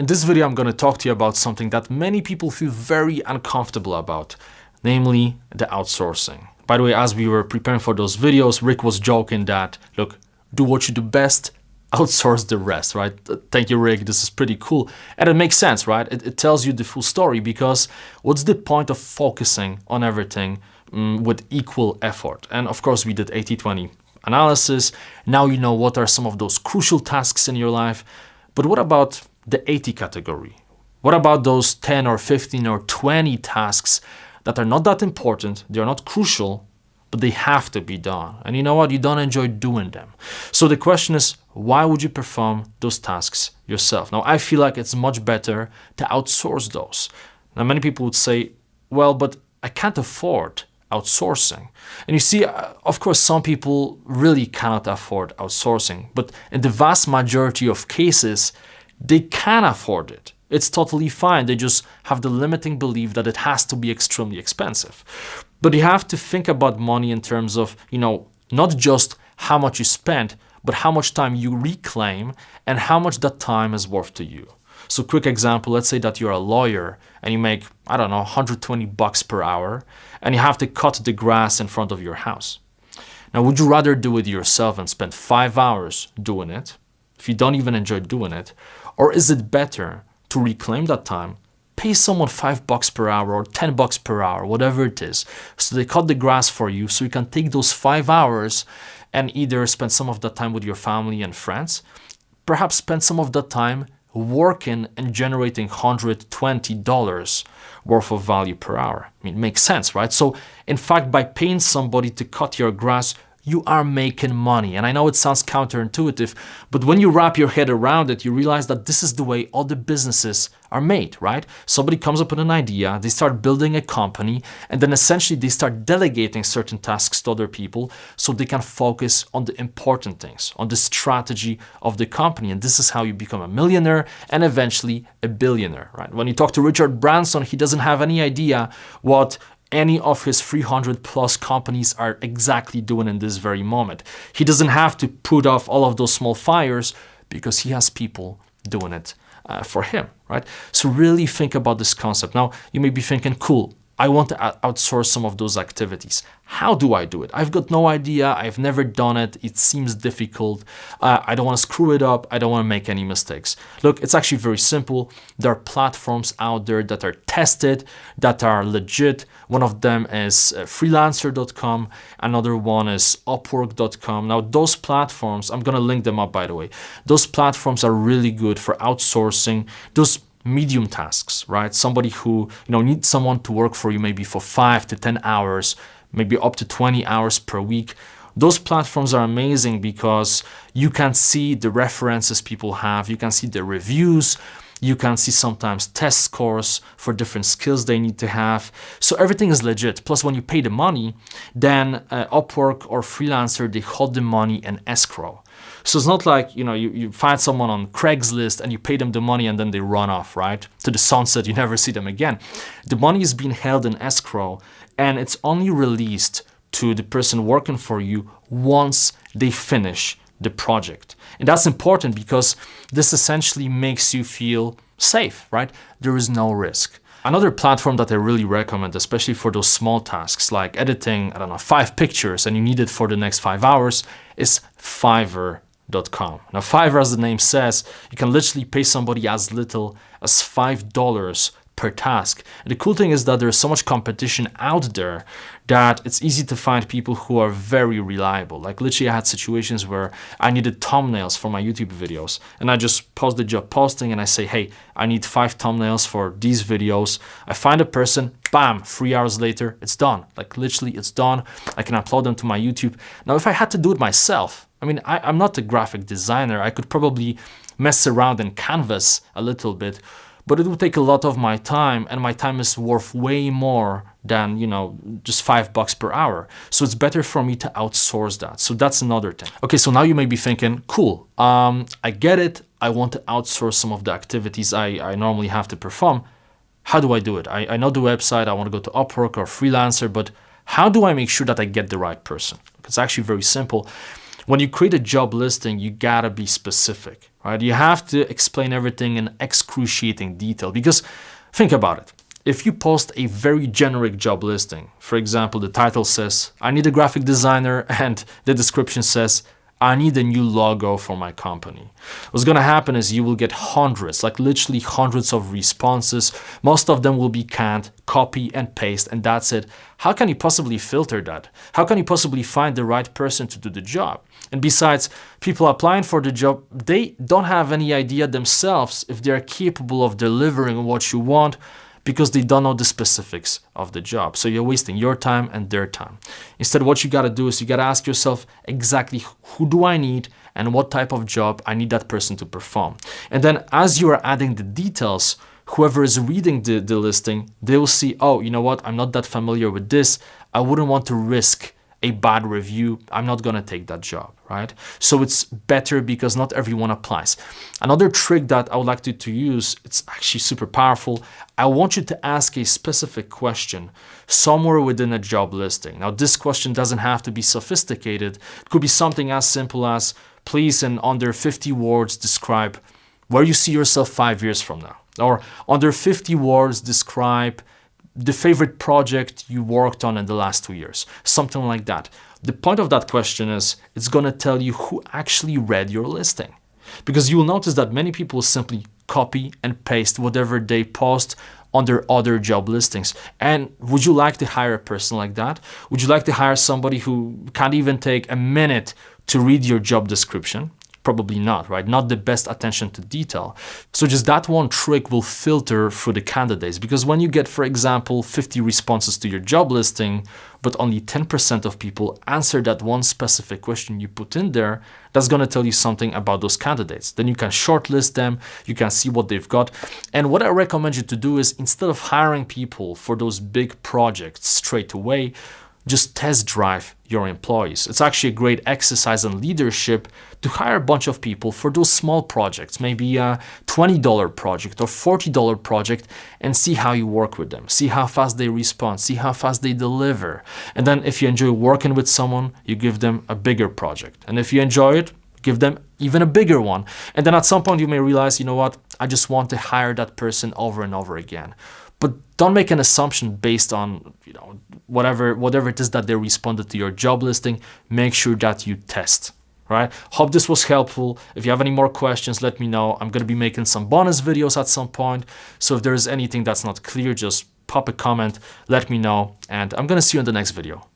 In this video, I'm going to talk to you about something that many people feel very uncomfortable about, namely the outsourcing. By the way, as we were preparing for those videos, Rick was joking that, look, do what you do best, outsource the rest, right? Thank you, Rick. This is pretty cool. And it makes sense, right? It tells you the full story, because what's the point of focusing on everything with equal effort? And of course, we did 80-20 analysis. Now you know what are some of those crucial tasks in your life. But what about the 80 category? What about those 10 or 15 or 20 tasks that are not that important, they're not crucial, but they have to be done? And you know what? You don't enjoy doing them. So the question is, why would you perform those tasks yourself? Now, I feel like it's much better to outsource those. Now, many people would say, well, but I can't afford outsourcing. And you see, of course, some people really cannot afford outsourcing, but in the vast majority of cases, they can afford it. It's totally fine. They just have the limiting belief that it has to be extremely expensive. But you have to think about money in terms of, not just how much you spend, but how much time you reclaim and how much that time is worth to you. So quick example, let's say that you're a lawyer and you make, $120 per hour, and you have to cut the grass in front of your house. Now, would you rather do it yourself and spend 5 hours doing it, if you don't even enjoy doing it? Or is it better to reclaim that time, pay someone $5 per hour or $10 per hour, whatever it is, so they cut the grass for you, so you can take those 5 hours and either spend some of that time with your family and friends, perhaps spend some of that time working and generating $120 worth of value per hour. I mean, it makes sense, right? So in fact, by paying somebody to cut your grass, you are making money. And I know it sounds counterintuitive, but when you wrap your head around it, you realize that this is the way all the businesses are made, right? Somebody comes up with an idea, they start building a company, and then essentially they start delegating certain tasks to other people so they can focus on the important things, on the strategy of the company. And this is how you become a millionaire and eventually a billionaire, right? When you talk to Richard Branson, he doesn't have any idea what any of his 300 plus companies are exactly doing in this very moment. He doesn't have to put off all of those small fires because he has people doing it for him, right? So really think about this concept. Now, you may be thinking, cool, I want to outsource some of those activities. How do I do it? I've got no idea. I've never done it. It seems difficult. I don't want to screw it up. I don't want to make any mistakes. Look, it's actually very simple. There are platforms out there that are tested, that are legit. One of them is freelancer.com. Another one is upwork.com. Now, those platforms, I'm going to link them up, by the way. Those platforms are really good for outsourcing those medium tasks, right? Somebody who needs someone to work for you maybe for 5 to 10 hours, maybe up to 20 hours per week. Those platforms are amazing because you can see the references people have, you can see the reviews, you can see sometimes test scores for different skills they need to have. So everything is legit. Plus, when you pay the money, then Upwork or Freelancer, they hold the money in escrow. So it's not like, you find someone on Craigslist and you pay them the money and then they run off, right? To the sunset, you never see them again. The money is being held in escrow and it's only released to the person working for you once they finish the project. And that's important because this essentially makes you feel safe, right? There is no risk. Another platform that I really recommend, especially for those small tasks like editing, 5 pictures and you need it for the next 5 hours, is Fiverr.com. Now, Fiverr, as the name says, you can literally pay somebody as little as $5 per task. And the cool thing is that there's so much competition out there that it's easy to find people who are very reliable. Like literally I had situations where I needed thumbnails for my YouTube videos and I just post the job posting and I say, hey, I need 5 thumbnails for these videos. I find a person, bam, 3 hours later, it's done. Like literally it's done. I can upload them to my YouTube. Now, if I had to do it myself, I'm not a graphic designer. I could probably mess around in Canvas a little bit, but it would take a lot of my time and my time is worth way more than, just $5 per hour. So it's better for me to outsource that. So that's another thing. Okay, so now you may be thinking, cool, I get it. I want to outsource some of the activities I normally have to perform. How do I do it? I know the website. I want to go to Upwork or Freelancer, but how do I make sure that I get the right person? It's actually very simple. When you create a job listing, you gotta be specific, right? You have to explain everything in excruciating detail, because think about it. If you post a very generic job listing, for example, the title says, I need a graphic designer, and the description says, I need a new logo for my company. What's gonna happen is you will get hundreds, like literally hundreds of responses. Most of them will be canned, copy and paste, and that's it. How can you possibly filter that? How can you possibly find the right person to do the job? And besides, people applying for the job, they don't have any idea themselves if they're capable of delivering what you want, because they don't know the specifics of the job. So you're wasting your time and their time. Instead, what you gotta do is you gotta ask yourself exactly who do I need and what type of job I need that person to perform. And then as you are adding the details, whoever is reading the listing, they will see, oh, you know what, I'm not that familiar with this. I wouldn't want to risk a bad review. I'm not gonna take that job, right? So it's better because not everyone applies. Another trick that I would like to use, it's actually super powerful. I want you to ask a specific question somewhere within a job listing. Now, this question doesn't have to be sophisticated. It could be something as simple as, please, in under 50 words, describe where you see yourself 5 years from now. Or under 50 words, describe the favorite project you worked on in the last 2 years, something like that. The point of that question is it's going to tell you who actually read your listing, because you will notice that many people simply copy and paste whatever they post on their other job listings. And would you like to hire a person like that? Would you like to hire somebody who can't even take a minute to read your job description? Probably not, right? Not the best attention to detail. So just that one trick will filter through the candidates, because when you get, for example, 50 responses to your job listing, but only 10% of people answer that one specific question you put in there, that's going to tell you something about those candidates. Then you can shortlist them, you can see what they've got. And what I recommend you to do is, instead of hiring people for those big projects straight away, just test drive your employees. It's actually a great exercise in leadership to hire a bunch of people for those small projects, maybe a $20 project or $40 project, and see how you work with them. See how fast they respond, see how fast they deliver. And then if you enjoy working with someone, you give them a bigger project. And if you enjoy it, give them even a bigger one. And then at some point you may realize, you know what, I just want to hire that person over and over again. But don't make an assumption based on, whatever it is that they responded to your job listing. Make sure that you test, right? Hope this was helpful. If you have any more questions, let me know. I'm going to be making some bonus videos at some point. So if there's anything that's not clear, just pop a comment, let me know, and I'm going to see you in the next video.